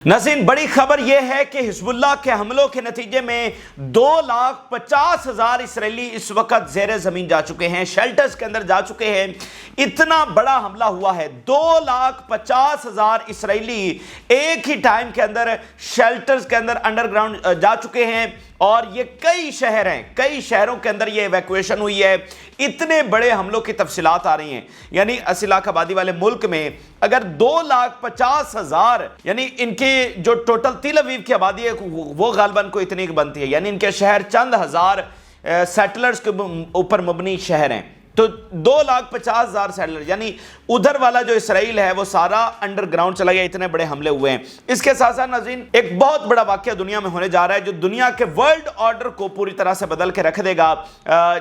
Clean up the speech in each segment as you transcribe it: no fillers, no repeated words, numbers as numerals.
नाज़रीन, बड़ी खबर यह है कि हिज़्बुल्लाह के हमलों के नतीजे में 2,50,000 इसराइली इस वक्त ज़ेरे ज़मीन जा चुके हैं, शेल्टर्स के अंदर जा चुके हैं। इतना बड़ा हमला हुआ है, 2,50,000 इसराइली एक ही टाइम के अंदर शेल्टर्स के अंदर अंडरग्राउंड जा चुके हैं और ये कई शहर हैं, कई शहरों के अंदर ये इवैक्यूएशन हुई है। इतने बड़े हमलों की तफसीलात आ रही हैं, यानी 80 लाख आबादी वाले मुल्क में अगर 2,50,000 यानी इनकी जो टोटल तेल अवीव की आबादी है वो गालबन को इतनी बनती है, यानी इनके शहर चंद हजार सेटलर्स के ऊपर मबनी शहर हैं। तो 2,50,000 सेटलर यानी उधर वाला जो इसराइल है वो सारा अंडरग्राउंड चला गया, इतने बड़े हमले हुए हैं। इसके साथ साथ नाज़रीन, एक बहुत बड़ा वाकया दुनिया में होने जा रहा है जो दुनिया के वर्ल्ड ऑर्डर को पूरी तरह से बदल के रख देगा,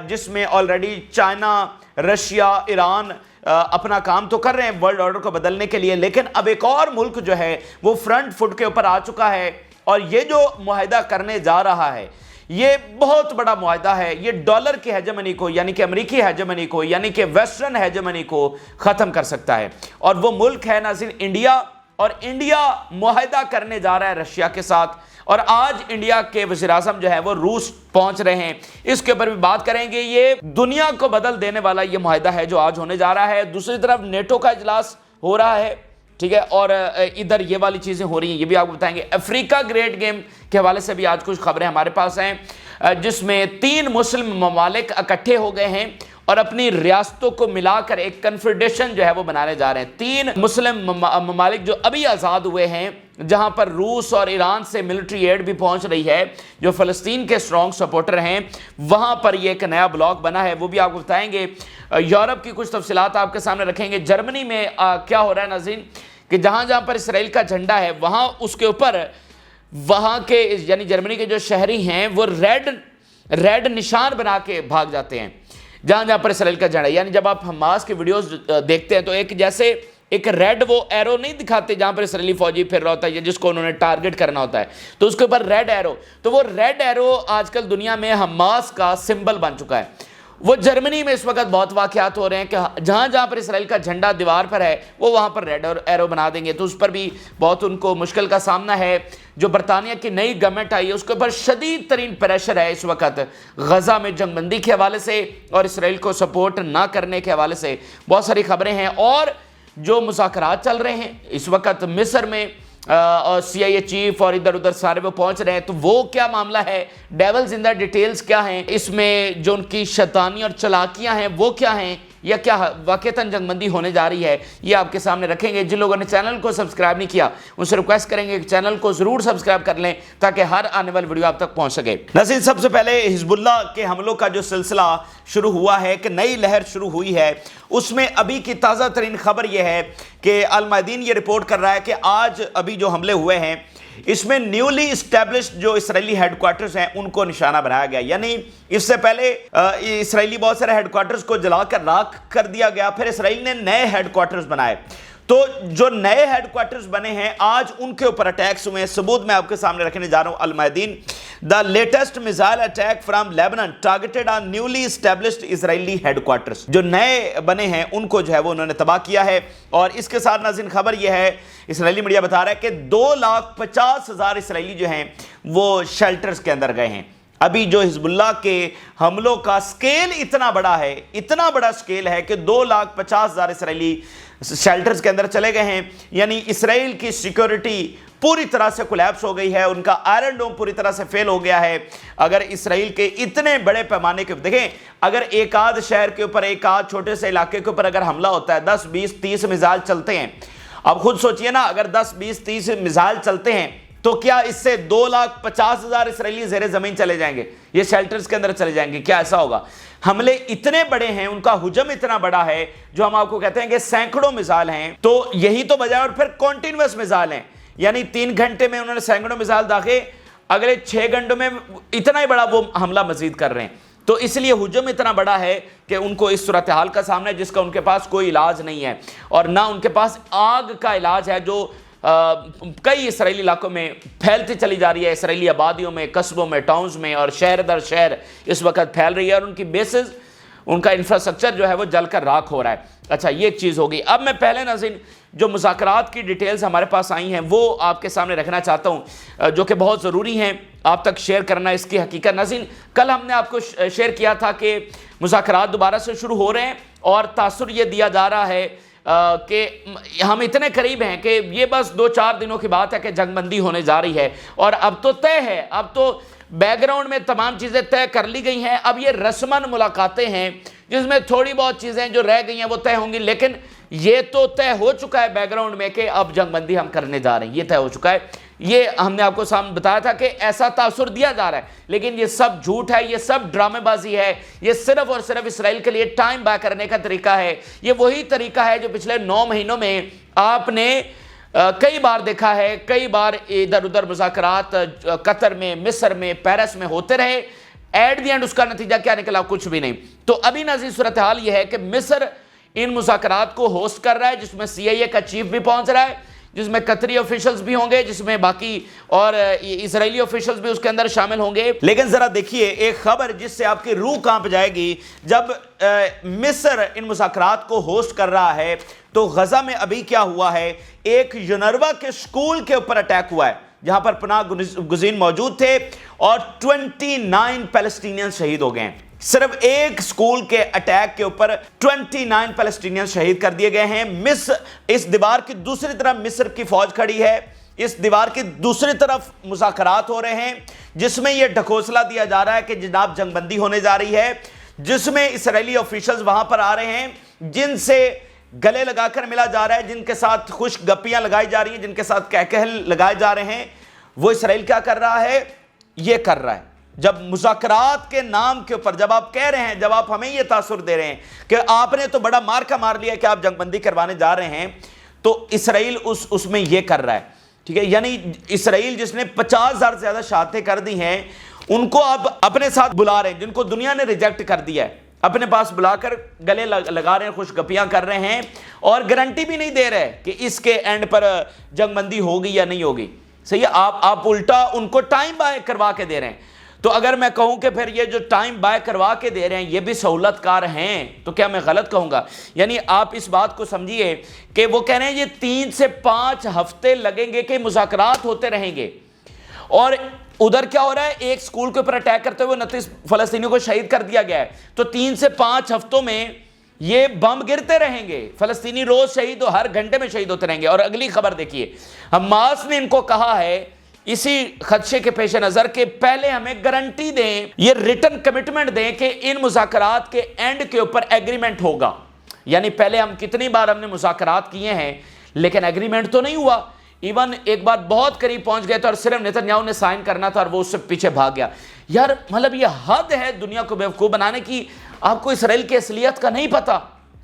जिसमें ऑलरेडी चाइना, रशिया, ईरान अपना काम तो कर रहे हैं वर्ल्ड ऑर्डर को बदलने के लिए, लेकिन अब एक और मुल्क जो है वो फ्रंट फुट के ऊपर आ चुका है और ये जो मुआहिदा करने जा रहा है ये बहुत बड़ा मुआहिदा है। ये डॉलर की हेजेमनी को यानी कि अमेरिकी हेजेमनी को यानी कि वेस्टर्न हेजेमनी को ख़त्म कर सकता है और वो मुल्क है नाज़रीन इंडिया। और इंडिया मुआहिदा करने जा रहा है रशिया के साथ और आज इंडिया के वज़ीर-ए-आज़म जो है वो रूस पहुंच रहे हैं, इसके ऊपर भी बात करेंगे। ये दुनिया को बदल देने वाला ये मुआहिदा है जो आज होने जा रहा है। दूसरी तरफ नेटो का इजलास हो रहा है, ठीक है, और इधर ये वाली चीज़ें हो रही हैं, ये भी आपको बताएंगे। अफ्रीका ग्रेट गेम के हवाले से भी आज कुछ खबरें हमारे पास हैं, जिसमें 3 मुस्लिम ममालिक इकट्ठे हो गए हैं और अपनी रियासतों को मिलाकर एक कन्फेडरेशन जो है वो बनाने जा रहे हैं। 3 मुस्लिम ममालिक जो अभी आज़ाद हुए हैं, जहां पर रूस और ईरान से मिलिट्री एड भी पहुंच रही है, जो फ़लस्तीन के स्ट्रॉन्ग सपोर्टर हैं, वहां पर ये एक नया ब्लॉक बना है, वो भी आपको बताएंगे। यूरोप की कुछ तफसीलात आपके सामने रखेंगे। जर्मनी में क्या हो रहा है नाज़रीन कि जहां जहां पर इसराइल का झंडा है वहां उसके ऊपर वहां के यानी जर्मनी के जो शहरी हैं वो रेड निशान बना के भाग जाते हैं जहां जहां पर इसराइल का झंडा। यानी जब आप हमास की वीडियोस देखते हैं तो एक जैसे एक रेड वो एरो नहीं दिखाते जहां पर इसराइली फौजी फिर रहा होता है या जिसको उन्होंने टारगेट करना होता है, तो उसके ऊपर रेड एरो, तो वो रेड एरो आजकल दुनिया में हमास का सिंबल बन चुका है। वो जर्मनी में इस वक्त बहुत वाक़यात हो रहे हैं कि जहां जहां पर इसराइल का झंडा दीवार पर है वो वहां पर रेड एरो बना देंगे, तो उस पर भी बहुत उनको मुश्किल का सामना है। जो बरतानिया की नई गवर्नमेंट आई है उसके ऊपर शदीद तरीन प्रेशर है इस वक्त गजा में जंगबंदी के हवाले से और इसराइल को सपोर्ट ना करने के हवाले से बहुत सारी खबरें हैं। और जो मुज़ाकरात चल रहे हैं इस वक्त मिस्र में और CIA चीफ और इधर उधर सारे वो पहुंच रहे हैं, तो वो क्या मामला है, डेवल्स इन द डिटेल्स क्या हैं, इसमें जो उनकी शैतानी और चालाकियां हैं वो क्या हैं, या क्या वाकईतन जंगबंदी होने जा रही है, ये आपके सामने रखेंगे। जिन लोगों ने चैनल को सब्सक्राइब नहीं किया उनसे रिक्वेस्ट करेंगे कि चैनल को ज़रूर सब्सक्राइब कर लें ताकि हर आने वाली वीडियो आप तक पहुंच सके। नाज़रीन, सबसे पहले हिज़्बुल्लाह के हमलों का जो सिलसिला शुरू हुआ है कि नई लहर शुरू हुई है, उसमें अभी की ताज़ा तरीन खबर यह है कि अल मयादीन ये रिपोर्ट कर रहा है कि आज अभी जो हमले हुए हैं इसमें न्यूली इस्टेब्लिश्ड जो इसराइली हेडक्वार्टर्स हैं उनको निशाना बनाया गया। यानी इससे पहले इसराइली बहुत सारे हेडक्वार्टर्स को जलाकर राख कर दिया गया, फिर इसराइल ने नए हेडक्वार्टर्स बनाए। तो जो नए हेडक्वार्टर्स बने हैं आज उनके ऊपर अटैक्स हुए हैं। सबूत मैं आपके सामने रखने जा रहा हूं। Al Mayadeen, the latest missile attack from Lebanon targeted on newly established Israeli headquarters, जो नए बने हैं उनको जो है वो उन्होंने तबाह किया है। और इसके साथ नाज़रीन खबर यह है, इसराइली मीडिया बता रहा है कि 2,50,000 इसराइली जो हैं वो शेल्टर्स के अंदर गए हैं। अभी जो हिज़्बुल्लाह के हमलों का स्केल इतना बड़ा है, इतना बड़ा स्केल है कि 2,50,000 इसराइली शेल्टर्स के अंदर चले गए हैं। यानी इसराइल की सिक्योरिटी पूरी तरह से कोलैप्स हो गई है, उनका आयरन डोम पूरी तरह से फेल हो गया है। अगर इसराइल के इतने बड़े पैमाने के देखें, अगर एक आध शहर के ऊपर, एक आध छोटे से इलाके के ऊपर अगर हमला होता है, 10, 20, 30 मिसाइल चलते हैं, अब खुद सोचिए ना, अगर 10, 20, 30 मिसाइल चलते हैं तो क्या इससे 2,50,000 इसराइली ज़ेरे ज़मीन चले जाएंगे, ये शेल्टर्स के अंदर चले जाएंगे? क्या ऐसा होगा? हमले इतने बड़े हैं, उनका हुजम इतना बड़ा है, जो हम आपको कहते हैं कि सैकड़ों मिसाइल हैं, तो यही तो वजह है। और फिर कॉन्टिन्यूअस मिसाइल हैं, यानी 3 घंटे में उन्होंने सैकड़ों मिसाइल दागे, अगले 6 घंटों में इतना ही बड़ा वो हमला मजीद कर रहे हैं। तो इसलिए हुजम इतना बड़ा है कि उनको इस सूरत हाल का सामना है जिसका उनके पास कोई इलाज नहीं है और ना उनके पास आग का इलाज है जो कई इसराइली इलाकों में फैलती चली जा रही है, इसराइली आबादियों में, कस्बों में, टाउन्स में, और शहर दर शहर इस वक्त फैल रही है और उनकी बेसिस, उनका इंफ्रास्ट्रक्चर जो है वो जलकर राख हो रहा है। अच्छा, ये एक चीज़ होगी। अब मैं पहले नाज़रीन جو مذاکرات کی ڈیٹیلز ہمارے پاس آئی ہیں وہ آپ کے سامنے رکھنا چاہتا ہوں، جو کہ بہت ضروری ہیں آپ تک شیئر کرنا اس کی حقیقت۔ ناظرین، کل ہم نے آپ کو شیئر کیا تھا کہ مذاکرات دوبارہ سے شروع ہو رہے ہیں اور تاثر یہ دیا جا رہا ہے کہ ہم اتنے قریب ہیں کہ یہ بس 2-4 دنوں کی بات ہے کہ جنگ بندی ہونے جا رہی ہے، اور اب تو طے ہے، اب تو بیک گراؤنڈ میں تمام چیزیں طے کر لی گئی ہیں۔ اب یہ رسماً ملاقاتیں ہیں جس میں تھوڑی بہت چیزیں جو رہ گئی ہیں وہ طے ہوں گی، لیکن یہ تو طے ہو چکا ہے بیک گراؤنڈ میں کہ اب جنگ بندی ہم کرنے جا رہے ہیں، یہ طے ہو چکا ہے۔ یہ ہم نے آپ کو سامنے بتایا تھا کہ ایسا تاثر دیا جا رہا ہے، لیکن یہ سب جھوٹ ہے، یہ سب ڈرامے بازی ہے، یہ صرف اور صرف اسرائیل کے لیے ٹائم بائی کرنے کا طریقہ ہے۔ یہ وہی طریقہ ہے جو پچھلے 9 مہینوں میں آپ نے کئی بار دیکھا ہے، کئی بار ادھر ادھر مذاکرات قطر میں، مصر میں، پیرس میں ہوتے رہے، ایٹ دی اینڈ اس کا نتیجہ کیا نکلا؟ کچھ بھی نہیں۔ تو ابھی ناظرین صورتحال یہ ہے کہ مصر ان مذاکرات کو ہوسٹ کر رہا ہے، جس میں CIA کا چیف بھی پہنچ رہا ہے، جس میں قطری آفیشلز بھی ہوں گے، جس میں باقی اور اسرائیلی آفیشلز بھی اس کے اندر شامل ہوں گے۔ لیکن ذرا دیکھیے ایک خبر جس سے آپ کی روح کانپ جائے گی، جب مصر ان مذاکرات کو ہوسٹ کر رہا ہے تو غزہ میں ابھی کیا ہوا ہے؟ ایک یونروا کے سکول کے اوپر اٹیک ہوا ہے جہاں پر پناہ گزین موجود تھے، اور 29 فلسطینین شہید ہو گئے ہیں۔ صرف ایک سکول کے اٹیک کے اوپر 29 فلسطینین شہید کر دیے گئے ہیں۔ اس دیوار کی دوسری طرف مصر کی فوج کھڑی ہے، اس دیوار کی دوسری طرف مذاکرات ہو رہے ہیں جس میں یہ ڈھکوسلا دیا جا رہا ہے کہ جناب جنگ بندی ہونے جا رہی ہے، جس میں اسرائیلی آفیشلز وہاں پر آ رہے ہیں جن سے گلے لگا کر ملا جا رہا ہے، جن کے ساتھ خوش گپیاں لگائی جا رہی ہیں، جن کے ساتھ کہکہل لگائے جا رہے ہیں۔ وہ اسرائیل کیا کر رہا ہے؟ یہ کر رہا ہے جب مذاکرات کے نام کے اوپر جب آپ کہہ رہے ہیں، جب آپ ہمیں یہ تاثر دے رہے ہیں کہ آپ نے تو بڑا مارکا مار لیا کہ آپ جنگ بندی کروانے جا رہے ہیں، تو اسرائیل اس میں یہ کر رہا ہے، ٹھیک ہے؟ یعنی اسرائیل جس نے 50,000 سے زیادہ شہادتیں کر دی ہیں، ان کو اب اپنے ساتھ بلا رہے ہیں، جن کو دنیا نے ریجیکٹ کر دیا ہے، اپنے پاس بلا کر گلے لگا رہے ہیں، خوش گپیاں کر رہے ہیں، اور گارنٹی بھی نہیں دے رہے کہ اس کے اینڈ پر جنگ بندی ہوگی یا نہیں ہوگی۔ صحیح ہے؟ آپ الٹا ان کو ٹائم بائی کروا کے دے رہے ہیں۔ تو اگر میں کہوں کہ پھر یہ جو ٹائم بائی کروا کے دے رہے ہیں یہ بھی سہولت کار ہیں تو کیا میں غلط کہوں گا؟ یعنی آپ اس بات کو سمجھیے کہ وہ کہہ رہے ہیں یہ 3 سے 5 ہفتے لگیں گے کہ مذاکرات ہوتے رہیں گے، اور ادھر کیا ہو رہا ہے؟ ایک سکول کے اوپر اٹیک کرتے ہوئے 29 فلسطینیوں کو شہید کر دیا گیا ہے۔ تو 3 سے 5 ہفتوں میں یہ بم گرتے رہیں گے، فلسطینی روز شہید ہر گھنٹے میں شہید ہوتے رہیں گے۔ اور اگلی خبر دیکھیے، حماس نے ان کو کہا ہے اسی خدشے کے پیش نظر کہ پہلے ہمیں گارنٹی دیں، یہ ریٹن کمٹمنٹ دیں کہ ان مذاکرات کے اینڈ کے اوپر ایگریمنٹ ہوگا۔ یعنی پہلے ہم کتنی بار ہم نے مذاکرات کیے ہیں لیکن ایگریمنٹ تو نہیں ہوا، ایون ایک بار بہت قریب پہنچ گئے تھے اور صرف نیتنیاہو نے سائن کرنا تھا اور وہ اس سے پیچھے بھاگ گیا۔ یار مطلب یہ حد ہے دنیا کو بیوقوف بنانے کی۔ آپ کو اسرائیل کی اصلیت کا نہیں پتا،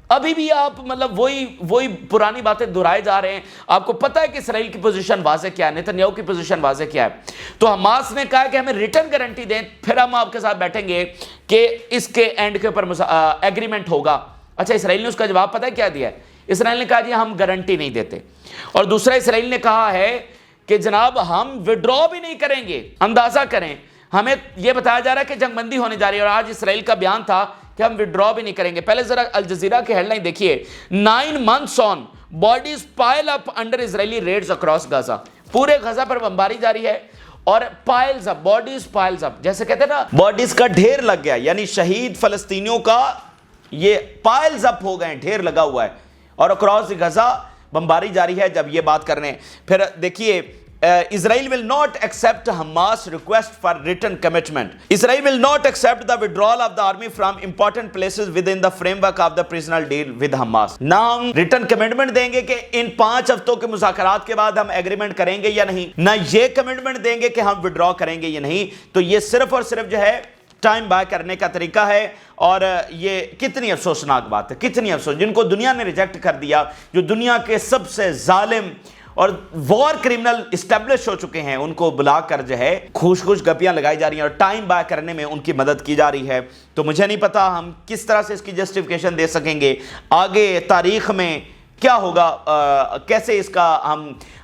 ابھی بھی آپ مطلب وہی پرانی باتیں دہرائے جا رہے ہیں۔ آپ کو پتہ ہے کہ اسرائیل کی پوزیشن واضح کیا ہے، نیتنیاہو کی پوزیشن واضح کیا ہے۔ تو حماس نے کہا کہ ہمیں ریٹرن گارنٹی دیں، پھر ہم آپ کے ساتھ بیٹھیں گے کہ اس کے اینڈ کے اوپر ایگریمنٹ ہوگا۔ اچھا، اسرائیل نے اس کا جواب پتہ ہے کیا دیا ہے؟ اسرائیل نے کہا جی ہم گارنٹی نہیں دیتے، اور دوسرا اسرائیل نے کہا ہے کہ جناب ہم وڈرا بھی نہیں کریں گے۔ اندازہ کریں، ہمیں یہ بتایا جا رہا ہے کہ جنگ بندی ہونے جا رہی ہے، اور آج اسرائیل کا بیان تھا کہ ہم وڈرا بھی نہیں کریں گے۔ پہلے ذرا الجزیرہ کے ہیڈ لائن دیکھیے، 9 months on bodies pile up under Israeli raids across Gaza۔ پورے غزہ پر بمباری جاری ہے اور piles up، bodies piles up، جیسے کہتے ہیں نا باڈیز کا ڈھیر لگ گیا، یعنی شہید فلسطینیوں کا یہ piles up ہو گئے، ڈھیر لگا ہوا ہے، اور across غزہ بمباری جاری ہے جب یہ بات کرنے۔ پھر دیکھیے Israel will not accept Hamas request for written commitment. Israel will not accept the withdrawal of the army from important places within the framework of the prisoner deal with Hamas. نہ ہم ریٹن کمٹمنٹ دیں گے کہ ان 5 ہفتوں کے مذاکرات کے بعد ہم ایگریمنٹ کریں گے یا نہیں، نہ یہ کمٹمنٹ دیں گے کہ ہم وڈرا کریں گے یا نہیں۔ تو یہ صرف اور صرف جو ہے ٹائم بائی کرنے کا طریقہ ہے، اور یہ کتنی افسوسناک بات ہے، کتنی افسوس، جن کو دنیا نے ریجیکٹ کر دیا، جو دنیا کے سب سے ظالم اور وار کرمنل اسٹیبلش ہو چکے ہیں، ان کو بلا کر جو ہے خوش گپیاں لگائی جا رہی ہیں اور ٹائم بائی کرنے میں ان کی مدد کی جا رہی ہے۔ تو مجھے نہیں پتا ہم کس طرح سے اس کی جسٹیفیکیشن دے سکیں گے، آگے تاریخ میں क्या होगा, कैसे इसका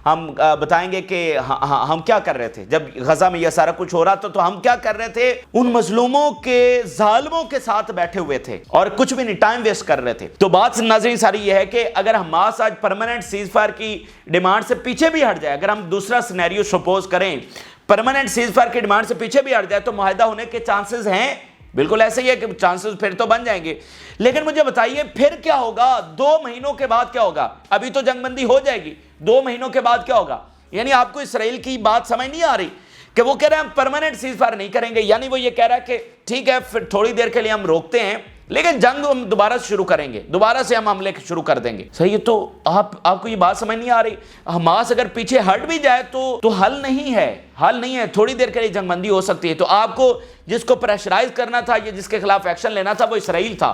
हम बताएंगे कि हम क्या कर रहे थे जब गजा में यह सारा कुछ हो रहा था, तो हम क्या कर रहे थे, उन मजलूमों के जालिमों के साथ बैठे हुए थे और कुछ भी नहीं टाइम वेस्ट कर रहे थे। तो बात नाज़रीन सारी यह है कि अगर हमास आज परमानेंट सीज फायर की डिमांड से पीछे भी हट जाए, अगर हम दूसरा सिनेरियो सपोज करें, परमानेंट सीज फायर की डिमांड से पीछे भी हट जाए, तो मुआहिदा होने के चांसेस हैं, बिल्कुल ऐसे ही है कि चांसेस फिर तो बन जाएंगे। लेकिन मुझे बताइए फिर क्या होगा, 2 महीनों के बाद क्या होगा? अभी तो जंगबंदी हो जाएगी, 2 महीनों के बाद क्या होगा? यानी आपको इसराइल की बात समझ नहीं आ रही कि वो कह रहे हैं हम परमानेंट सीज फायर नहीं करेंगे, यानी वो ये कह रहा है कि ठीक है फिर थोड़ी देर के लिए हम रोकते हैं, लेकिन जंग हम दोबारा शुरू करेंगे, दोबारा से हम हमले शुरू कर देंगे। सही है, तो आपको ये बात समझ नहीं आ रही? हमास अगर पीछे हट भी जाए तो हल नहीं है, थोड़ी देर के लिए जंगबंदी हो सकती है। तो आपको जिसको प्रेशराइज करना था, ये जिसके खिलाफ एक्शन लेना था, वो इसराइल था।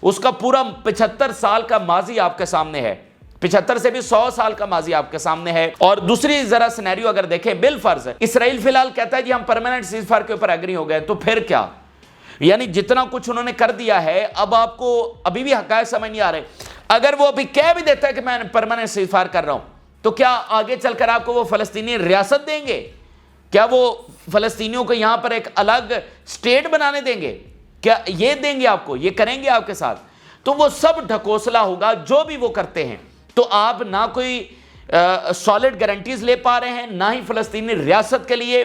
उसका पूरा 75 साल का माजी आपके सामने है, 75 से भी 100 साल का माजी आपके सामने है। और दूसरी जरा सिनेरियो अगर देखें, बिल फर्ज इसराइल फिलहाल कहता है कि हम परमानेंट सीज फायर के ऊपर एग्री हो गए, तो फिर क्या? यानी जितना कुछ उन्होंने कर दिया है, अब आपको अभी भी हक़ाइक़ समझ नहीं आ रहे। अगर वो अभी कह भी देता है कि मैं परमानेंट सीज फायर कर रहा हूं, तो क्या आगे चलकर आपको वो फलस्तीनी रियासत देंगे? क्या वो फलस्तीनियों को यहां पर एक अलग स्टेट बनाने देंगे? क्या ये देंगे आपको? ये करेंगे आपके साथ? तो वो सब ढकोसला होगा जो भी वो करते हैं। तो आप ना कोई सॉलिड गारंटीज ले पा रहे हैं, ना ही फलस्तीनी रियासत के लिए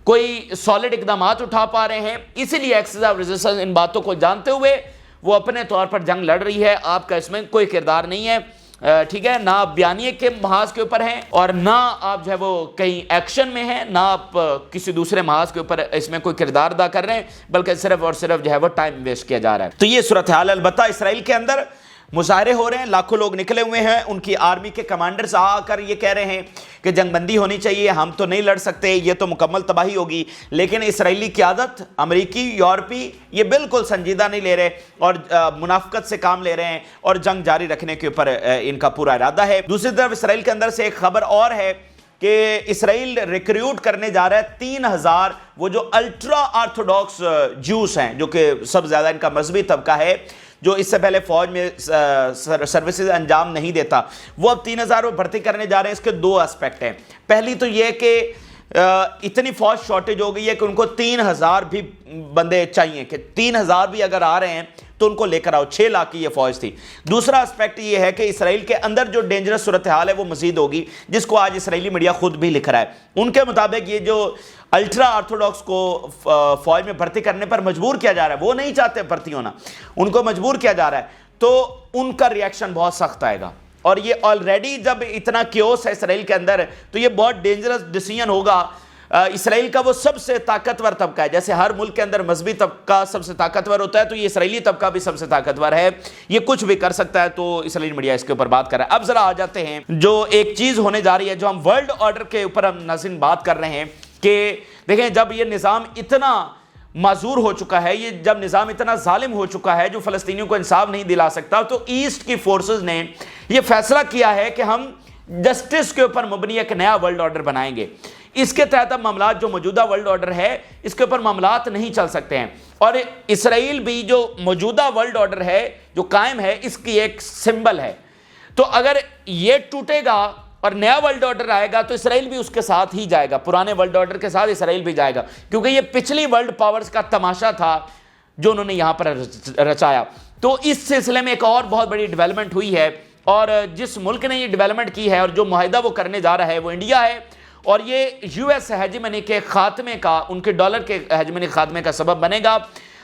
कोई सॉलिड इकदामात उठा पा रहे हैं। इसीलिए एक्सेस ऑफ रेजिस्टेंस इन बातों को जानते हुए वो अपने तौर पर जंग लड़ रही है। आपका इसमें कोई किरदार नहीं है, ठीक है? ना आप बयानिए के महाज के ऊपर हैं और ना आप जो है वो कहीं एक्शन में हैं, ना आप किसी दूसरे महाज के ऊपर इसमें कोई किरदार अदा कर रहे हैं, बल्कि सिर्फ और सिर्फ जो है वो टाइम वेस्ट किया जा रहा है। तो ये सूरत हाल अलबत्ता इसराइल के अंदर मुजाहरे हो रहे हैं, लाखों लोग निकले हुए हैं, उनकी आर्मी के कमांडर्स आकर ये कह रहे हैं कि जंगबंदी होनी चाहिए, हम तो नहीं लड़ सकते, ये तो मुकम्मल तबाही होगी। लेकिन इसराइली क़यादत, अमरीकी, यूरोपी ये बिल्कुल संजीदा नहीं ले रहे और मुनाफकत से काम ले रहे हैं और जंग जारी रखने के ऊपर इनका पूरा इरादा है। दूसरी तरफ इसराइल के अंदर से एक खबर और है कि इसराइल रिक्रूट करने जा रहा है 3000 वो जो अल्ट्रा ऑर्थोडॉक्स जूस हैं, जो कि सबसे ज़्यादा इनका मजहबी तबका है, जो इससे पहले फौज में सर्विसेज अंजाम नहीं देता, वो अब 3000 में भर्ती करने जा रहे हैं। इसके 2 एस्पेक्ट हैं। पहली तो ये कि इतनी फौज शॉर्टेज हो गई है कि उनको 3000 भी बंदे चाहिए, कि 3000 भी अगर आ रहे हैं तो उनको लेकर आओ। 6 लाख की ये फौज थी। दूसरा एस्पेक्ट ये है कि इसराइल के अंदर जो डेंजरस सूरत हाल है वो मजीद होगी, जिसको आज इसराइली मीडिया खुद भी लिख रहा है। उनके मुताबिक ये जो अल्ट्रा ऑर्थोडॉक्स को फौज में भर्ती करने पर मजबूर किया जा रहा है, वो नहीं चाहते भर्ती होना, उनको मजबूर किया जा रहा है, तो उनका रिएक्शन बहुत सख्त आएगा। और ये ऑलरेडी जब इतना क्योस है इसराइल के अंदर, तो ये बहुत डेंजरस डिसीजन होगा। इसराइल का वो सबसे ताकतवर तबका है, जैसे हर मुल्क के अंदर मजहबी तबका सबसे ताकतवर होता है, तो ये इसराइली तबका भी सबसे ताकतवर है, ये कुछ भी कर सकता है। तो इसराइली मीडिया इसके ऊपर बात कर रहा है। अब जरा आ जाते हैं जो एक चीज होने जा रही है, जो हम वर्ल्ड ऑर्डर के ऊपर हम नाज़रीन बात कर रहे हैं कि देखें, जब ये निज़ाम इतना माजूर हो चुका है, ये जब निज़ाम इतना जालिम हो चुका है जो फ़लस्तीनियों को इंसाफ नहीं दिला सकता, तो ईस्ट की फोर्सेस ने ये फैसला किया है कि हम जस्टिस के ऊपर मुबनी एक नया वर्ल्ड ऑर्डर बनाएंगे। इसके तहत अब मामलात, जो मौजूदा वर्ल्ड ऑर्डर है, इसके ऊपर मामलात नहीं चल सकते हैं। और इसराइल भी जो मौजूदा वर्ल्ड ऑर्डर है जो कायम है, इसकी एक सिंबल है। तो अगर ये टूटेगा और नया वर्ल्ड ऑर्डर आएगा तो इसराइल भी उसके साथ ही जाएगा, पुराने वर्ल्ड ऑर्डर के साथ इसराइल भी जाएगा, क्योंकि ये पिछली वर्ल्ड पावर्स का तमाशा था जो उन्होंने यहां पर रचाया। तो इस सिलसिले में एक और बहुत बड़ी डेवलपमेंट हुई है, और जिस मुल्क ने ये डेवलपमेंट की है और जो मुआहिदा वो करने जा रहा है वो इंडिया है। और ये यूएस हेजेमनी के खात्मे का, उनके डॉलर के हेजेमनी खात्मे का सबब बनेगा।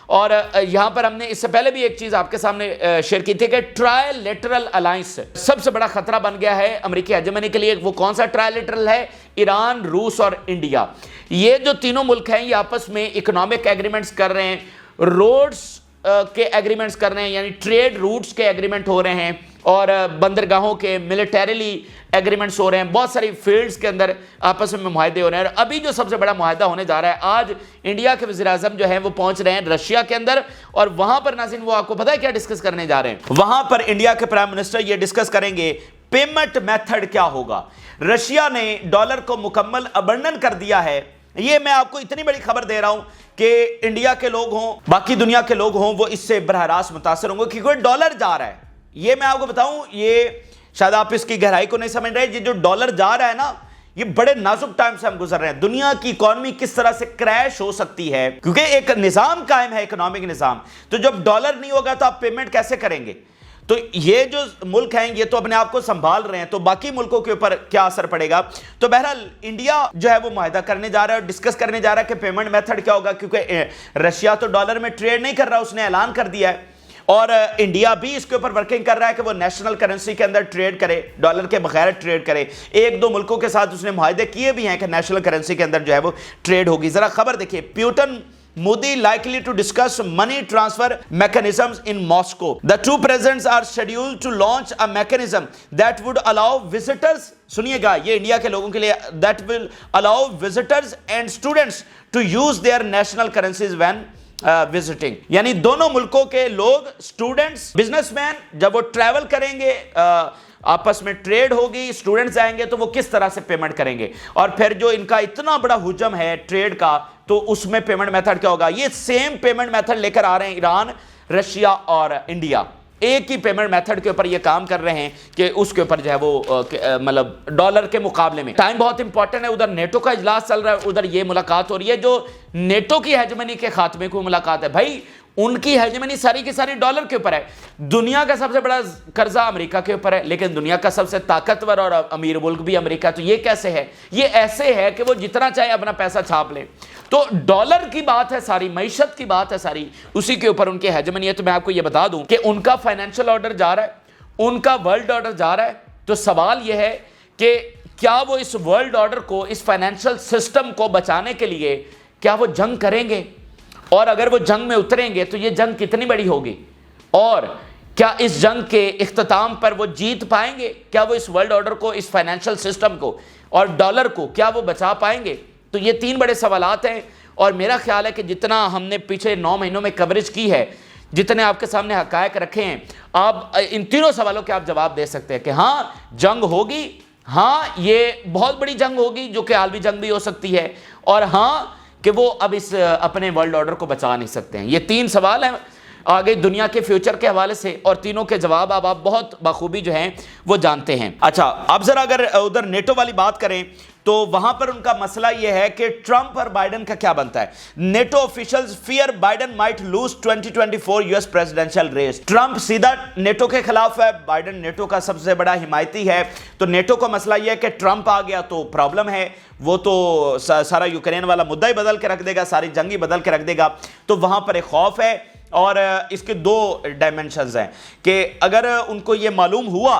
और यहाँ पर हमने इससे पहले भी एक चीज़ आपके सामने शेयर की थी कि ट्रायलेटरल अलायंस सबसे बड़ा खतरा बन गया है अमेरिकी हेजेमनी के लिए। वो कौन सा ट्रायलेटरल है? ईरान, रूस और इंडिया। ये जो तीनों मुल्क हैं ये आपस में इकोनॉमिक एग्रीमेंट्स कर रहे हैं, रोड्स के एग्रीमेंट्स कर रहे हैं, यानी ट्रेड रूट्स के एग्रीमेंट हो रहे हैं, और बंदरगाहों के मिलिटरीली एग्रीमेंट्स हो रहे हैं। बहुत सारी फील्ड्स के अंदर आपस में मुआहदे हो रहे हैं। और अभी जो सबसे बड़ा मुआहदा होने जा रहा है, आज इंडिया के वज़ीर-ए-आज़म जो है वो पहुंच रहे हैं रशिया के अंदर, और वहां पर नाज़रीन वो आपको पता है क्या डिस्कस करने जा रहे हैं? वहां पर इंडिया के प्राइम मिनिस्टर ये डिस्कस करेंगे पेमेंट मेथड क्या होगा। रशिया ने डॉलर को मुकम्मल अबंडन कर दिया है। ये मैं आपको इतनी बड़ी खबर दे रहा हूं कि इंडिया के लोग हों, बाकी दुनिया के लोग हों, वो इससे बरह रास्त मुतासर होंगे, क्योंकि डॉलर जा रहा है। ये मैं आपको बताऊं, ये शायद आप इसकी गहराई को नहीं समझ रहे। ये जो डॉलर जा रहा है ना, ये बड़े नाजुक टाइम से हम गुजर रहे हैं। दुनिया की इकोनॉमी किस तरह से क्रैश हो सकती है, क्योंकि एक निजाम कायम है, इकोनॉमिक निजाम। तो जब डॉलर नहीं होगा तो आप पेमेंट कैसे करेंगे? तो ये जो मुल्क हैं ये तो अपने आप को संभाल रहे हैं, तो बाकी मुल्कों के ऊपर क्या असर पड़ेगा? तो बहरहाल इंडिया जो है वो मुआहदा करने जा रहा है और डिस्कस करने जा रहा है कि पेमेंट मेथड क्या होगा, क्योंकि रशिया तो डॉलर में ट्रेड नहीं कर रहा, उसने ऐलान कर दिया है। और इंडिया भी इसके ऊपर वर्किंग कर रहा है कि वो नेशनल करेंसी के अंदर ट्रेड करे, डॉलर के बगैर ट्रेड करे। एक दो मुल्कों के साथ उसने मुआहदे किए भी हैं कि नेशनल करेंसी के अंदर जो है वो ट्रेड होगी। जरा खबर देखिए, Putin Modi likely to discuss money transfer mechanisms in Moscow. The two presidents are scheduled to launch a mechanism that would allow visitors, सुनिएगा ये इंडिया के लोगों के लिए, that will allow visitors and students to use their national currencies when visiting. यानी दोनों मुल्कों के लोग, स्टूडेंट्स, बिजनेसमैन, जब वो ट्रैवल करेंगे, आपस में ट्रेड होगी, स्टूडेंट्स आएंगे, तो वो किस तरह से पेमेंट करेंगे। और फिर जो इनका इतना बड़ा हुजम है ट्रेड का, तो उसमें पेमेंट मेथड क्या होगा? ये सेम पेमेंट मेथड लेकर आ रहे हैं ईरान, रशिया और इंडिया। एक ही पेमेंट मेथड के ऊपर ये काम कर रहे हैं कि उसके ऊपर जो है वो मतलब डॉलर के मुकाबले में। टाइम बहुत इंपॉर्टेंट है, उधर नेटो का इजलास चल रहा है, उधर ये मुलाकात हो रही है जो नेटो की हेजेमनी के खात्मे को मुलाकात है। भाई उनकी हेजेमनी सारी की सारी डॉलर के ऊपर है। दुनिया का सबसे बड़ा कर्जा अमेरिका के ऊपर है, लेकिन दुनिया का सबसे ताकतवर और अमीर मुल्क भी अमेरिका। तो ये कैसे है? ये ऐसे है कि वो जितना चाहे अपना पैसा छाप ले। तो डॉलर की बात है सारी, मईशत की बात है सारी, उसी के ऊपर उनकी हेजेमनी है। तो मैं आपको ये बता दूं कि उनका फाइनेंशियल ऑर्डर जा रहा है, उनका वर्ल्ड ऑर्डर जा रहा है। तो सवाल यह है कि क्या वो इस वर्ल्ड ऑर्डर को, इस फाइनेंशियल सिस्टम को बचाने के लिए क्या वो जंग करेंगे? और अगर वो जंग में उतरेंगे तो ये जंग कितनी बड़ी होगी? और क्या इस जंग के इख्तिताम पर वो जीत पाएंगे? क्या वो इस वर्ल्ड ऑर्डर को, इस फाइनेंशियल सिस्टम को और डॉलर को क्या वो बचा पाएंगे? तो ये तीन बड़े सवालात हैं। और मेरा ख्याल है कि जितना हमने पिछले 9 महीनों में कवरेज की है, जितने आपके सामने हकायक रखे हैं, आप इन तीनों सवालों के आप जवाब दे सकते हैं कि हाँ जंग होगी, हाँ ये बहुत बड़ी जंग होगी जो कि आलमी जंग भी हो सकती है, और हाँ कि वो अब इस अपने वर्ल्ड ऑर्डर को बचा नहीं सकते हैं। ये तीन सवाल हैं आगे दुनिया के फ्यूचर के हवाले से, और तीनों के जवाब अब आप बहुत बखूबी जो हैं वो जानते हैं। अच्छा, अब जरा अगर उधर नेटो वाली बात करें तो वहां पर उनका मसला यह है कि ट्रंप और बाइडेन का क्या बनता है। NATO officials fear Biden might lose 2024 US presidential race. Trump सीधा नेटो के खिलाफ है, बाइडेन नेटो का सबसे बड़ा हिमायती है। तो नेटो का मसला यह है कि ट्रंप आ गया तो प्रॉब्लम है, वो तो सारा यूक्रेन वाला मुद्दा ही बदल के रख देगा, सारी जंग ही बदल के रख देगा। तो वहां पर एक खौफ है। और इसके दो डायमेंशंस हैं कि अगर उनको ये मालूम हुआ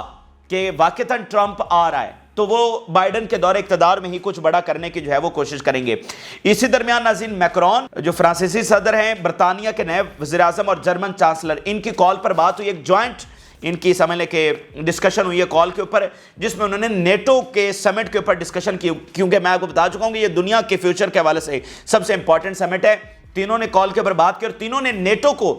कि वाकईतन ट्रंप आ रहा है तो वो बाइडेन के दौरे इक़्तिदार में ही कुछ बड़ा करने की जो है वो कोशिश करेंगे। इसी दरमियान नाज़रीन, मैक्रोन जो फ्रांसीसी सदर हैं, बरतानिया के नए वज़ीर-ए-आज़म और जर्मन चांसलर, इनकी कॉल पर बात हुई। एक जॉइंट इनकी समझ लें कि डिस्कशन हुई है कॉल के ऊपर, जिसमें उन्होंने नेटो के समिट के ऊपर डिस्कशन की। क्योंकि मैं आपको बता चुका हूँ कि ये दुनिया के फ्यूचर के हवाले से सबसे इंपॉर्टेंट समिट है। तीनों ने कॉल के ऊपर बात की और तीनों ने नेटो को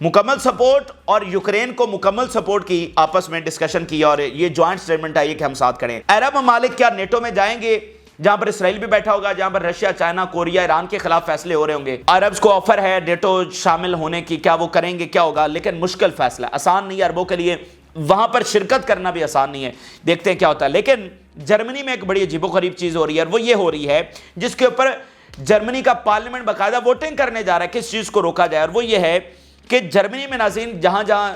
मुकम्मल सपोर्ट और यूक्रेन को मुकम्मल सपोर्ट की आपस में डिस्कशन की। और ये जॉइंट स्टेटमेंट आई है कि हम साथ खड़े हैं। अरब ममालिक क्या नेटो में जाएंगे, जहां पर इसराइल भी बैठा होगा, जहां पर रशिया, चाइना, कोरिया, ईरान के खिलाफ फैसले हो रहे होंगे। अरब्स को ऑफर है नेटो शामिल होने की, क्या वो करेंगे, क्या होगा? लेकिन मुश्किल फैसला, आसान नहीं है अरबों के लिए, वहां पर शिरकत करना भी आसान नहीं है। देखते हैं क्या होता है। लेकिन जर्मनी में एक बड़ी अजीबोगरीब चीज हो रही है, और वो ये हो रही है जिसके ऊपर जर्मनी का पार्लियामेंट बाकायदा वोटिंग करने जा रहा है किस चीज को रोका जाए। और वो ये है कि जर्मनी में नाज़रीन जहां जहां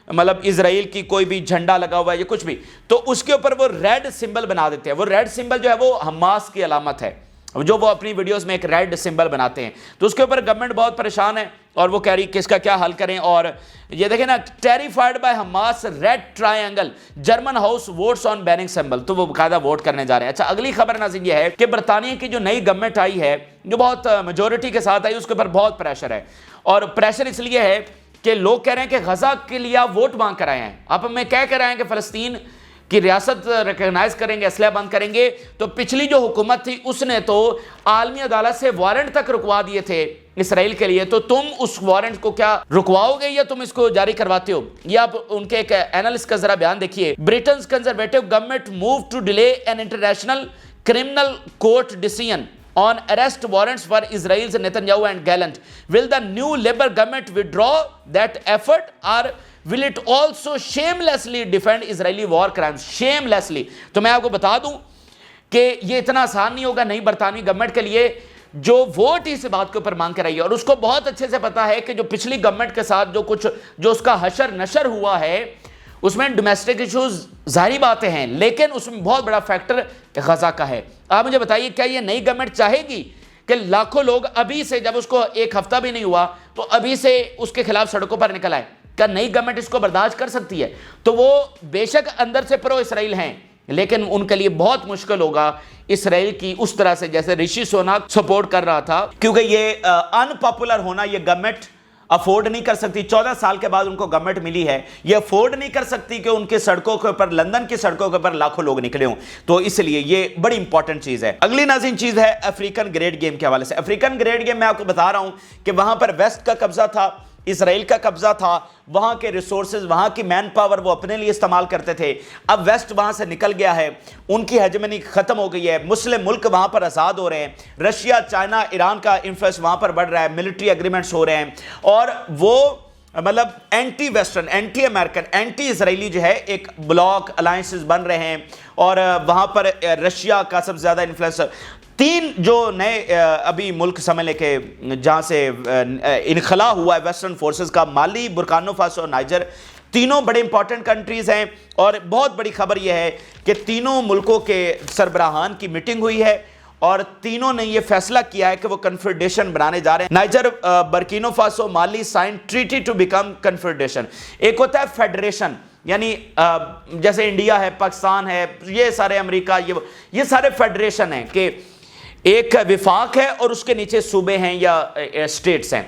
मतलब इजराइल की कोई भी झंडा लगा हुआ है या कुछ भी, तो उसके ऊपर वो रेड सिंबल बना देते हैं। वो रेड सिंबल जो है वो हमास की अलामत है, जो वो अपनी वीडियोस में एक रेड सिंबल बनाते हैं। तो उसके ऊपर गवर्नमेंट बहुत परेशान है और वो कह रही कि इसका क्या हल करें। और ये देखें ना, terrified by Hamas red triangle, German house votes on banning symbol. तो वो बाकायदा वोट करने जा रहे हैं। अच्छा, अगली खबर नाज़रीन ये है कि बरतानिया की जो नई गवर्नमेंट आई है, जो बहुत मेजोरिटी के साथ आई, उसके ऊपर बहुत प्रेशर है। और प्रेशर इसलिए है कि लोग कह रहे हैं कि गजा के लिए आप वोट मांग कर आए हैं। आप हमें क्या कह रहे हैं कि फ़लस्तीन की रियासत रिकग्नाइज करेंगे, असला बंद करेंगे। तो पिछली जो हुकूमत थी उसने तो आलमी अदालत से वारंट तक रुकवा दिए थे इसराइल के लिए। तो तुम उस वारंट को क्या रुकवाओगे या तुम इसको जारी करवाते हो? ये आप उनके एक एनालिस्ट का जरा बयान देखिए। Britain's Conservative government move to delay an international criminal court decision on arrest warrants for Israel's Netanyahu and Gallant. Will the new Labour government withdraw that effort, or will it also shamelessly defend Israeli war crimes? shamelessly. تو میں آپ کو بتا دوں کہ یہ اتنا آسان نہیں ہوگا نئی برطانوی گورنمنٹ کے لیے جو ووٹ اس بات کے اوپر مانگ کر رہی ہے، اور اس کو بہت اچھے سے پتا ہے کہ جو پچھلی گورنمنٹ کے ساتھ جو اس کا حشر نشر ہوا ہے اس میں ڈومیسٹک ایشوز ظاہری باتیں ہیں، لیکن اس میں بہت بڑا فیکٹر غزہ کا ہے۔ آپ مجھے بتائیے کیا یہ نئی گورنمنٹ چاہے گی کہ لاکھوں لوگ ابھی سے، جب اس کو ایک ہفتہ بھی نہیں ہوا تو ابھی سے اس کے خلاف سڑکوں پر نکل آئے؟ کیا نئی گورنمنٹ اس کو برداشت کر سکتی ہے؟ تو وہ بے شک اندر سے پرو اسرائیل ہیں، لیکن ان کے لیے بہت مشکل ہوگا اسرائیل کی اس طرح سے جیسے رشی سوناک سپورٹ کر رہا تھا، کیونکہ یہ ان پاپولر ہونا یہ گورنمنٹ افورڈ نہیں کر سکتی۔ 14 سال کے بعد ان کو گورنمنٹ ملی ہے، یہ افورڈ نہیں کر سکتی کہ ان کے سڑکوں کے اوپر، لندن کی سڑکوں کے اوپر لاکھوں لوگ نکلے ہوں، تو اس لیے یہ بڑی امپورٹنٹ چیز ہے۔ اگلی ناظرین چیز ہے افریقن گریڈ گیم کے حوالے سے۔ افریقن گریڈ گیم میں آپ کو بتا رہا ہوں کہ وہاں پر ویسٹ کا قبضہ تھا، اسرائیل کا قبضہ تھا، وہاں کے ریسورسز، وہاں کی مین پاور وہ اپنے لیے استعمال کرتے تھے۔ اب ویسٹ وہاں سے نکل گیا ہے، ان کی ہیجمنی ختم ہو گئی ہے، مسلم ملک وہاں پر آزاد ہو رہے ہیں، رشیا، چائنا، ایران کا انفلوئنس وہاں پر بڑھ رہا ہے، ملٹری ایگریمنٹس ہو رہے ہیں، اور وہ مطلب anti western, anti American, anti Israeli جو ہے ایک بلاک الائنسز بن رہے ہیں، اور وہاں پر رشیا کا سب سے زیادہ انفلوئنس۔ 3 جو نئے ابھی ملک سمجھ لیں کہ جہاں سے انخلا ہوا ہے ویسٹرن فورسز کا، مالی، برکینا فاسو اور نائجر، تینوں بڑے امپورٹنٹ کنٹریز ہیں، اور بہت بڑی خبر یہ ہے کہ تینوں ملکوں کے سربراہان کی میٹنگ ہوئی ہے اور تینوں نے یہ فیصلہ کیا ہے کہ وہ کنفیڈریشن بنانے جا رہے ہیں۔ Niger, Burkina Faso, Mali sign treaty to become confederation. ایک ہوتا ہے فیڈریشن، یعنی جیسے انڈیا ہے، پاکستان ہے، یہ سارے امریکہ، یہ سارے فیڈریشن ہیں کہ ایک وفاق ہے اور اس کے نیچے صوبے ہیں یا اسٹیٹس ہیں۔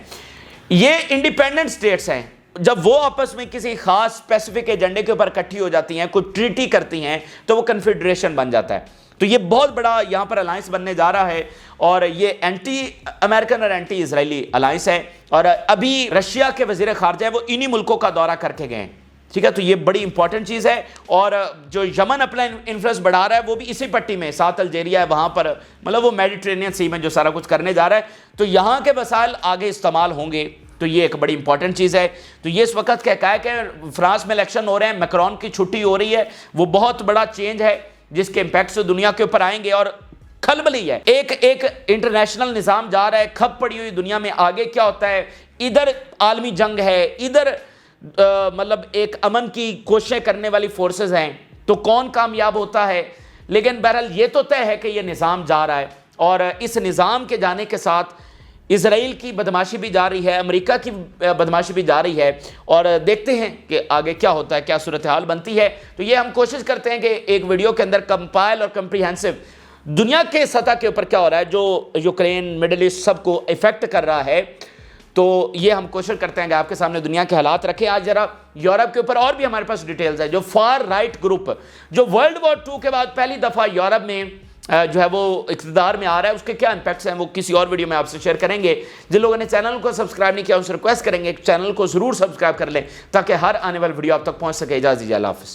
یہ انڈیپینڈنٹ اسٹیٹس ہیں، جب وہ آپس میں کسی خاص اسپیسیفک ایجنڈے کے اوپر اکٹھی ہو جاتی ہیں، کوئی ٹریٹی کرتی ہیں، تو وہ کنفیڈریشن بن جاتا ہے۔ تو یہ بہت بڑا یہاں پر الائنس بننے جا رہا ہے، اور یہ اینٹی امریکن اور اینٹی اسرائیلی الائنس ہے، اور ابھی رشیا کے وزیر خارجہ ہے وہ انہی ملکوں کا دورہ کر کے گئے ہیں، ٹھیک ہے؟ تو یہ بڑی امپورٹنٹ چیز ہے، اور جو یمن اپنا انفلوئنس بڑھا رہا ہے وہ بھی اسی پٹی میں، ساتھ الجیریا ہے وہاں پر، مطلب وہ میڈیٹرینین سی میں جو سارا کچھ کرنے جا رہا ہے، تو یہاں کے وسائل آگے استعمال ہوں گے، تو یہ ایک بڑی امپورٹنٹ چیز ہے۔ تو یہ اس وقت کہا ہے کہ فرانس میں الیکشن ہو رہے ہیں، میکرون کی چھٹی ہو رہی ہے، وہ بہت بڑا چینج ہے جس کے امپیکٹس دنیا کے اوپر آئیں گے، اور کھلبلی ہے، ایک انٹرنیشنل نظام جا رہا ہے، کھپ پڑی ہوئی دنیا میں آگے کیا ہوتا ہے، ادھر عالمی جنگ ہے، ادھر مطلب ایک امن کی کوششیں کرنے والی فورسز ہیں، تو کون کامیاب ہوتا ہے؟ لیکن بہرحال یہ تو طے ہے کہ یہ نظام جا رہا ہے، اور اس نظام کے جانے کے ساتھ اسرائیل کی بدماشی بھی جا رہی ہے، امریکہ کی بدماشی بھی جا رہی ہے، اور دیکھتے ہیں کہ آگے کیا ہوتا ہے، کیا صورتحال بنتی ہے۔ تو یہ ہم کوشش کرتے ہیں کہ ایک ویڈیو کے اندر کمپائل اور کمپریہنسو دنیا کے سطح کے اوپر کیا ہو رہا ہے، جو یوکرین، مڈل ایسٹ سب کو افیکٹ کر رہا ہے، تو یہ ہم کوشش کرتے ہیں کہ آپ کے سامنے دنیا کے حالات رکھیں۔ آج ذرا یورپ کے اوپر اور بھی ہمارے پاس ڈیٹیلز ہے، جو فار رائٹ گروپ جو ورلڈ وار 2 کے بعد پہلی دفعہ یورپ میں جو ہے وہ اقتدار میں آ رہا ہے، اس کے کیا امپیکٹس ہیں وہ کسی اور ویڈیو میں آپ سے شیئر کریں گے۔ جن لوگوں نے چینل کو سبسکرائب نہیں کیا ان سے ریکویسٹ کریں گے کہ چینل کو ضرور سبسکرائب کر لیں تاکہ ہر آنے والی ویڈیو آپ تک پہنچ سکے۔ اجازت دیجیے، اللہ حافظ۔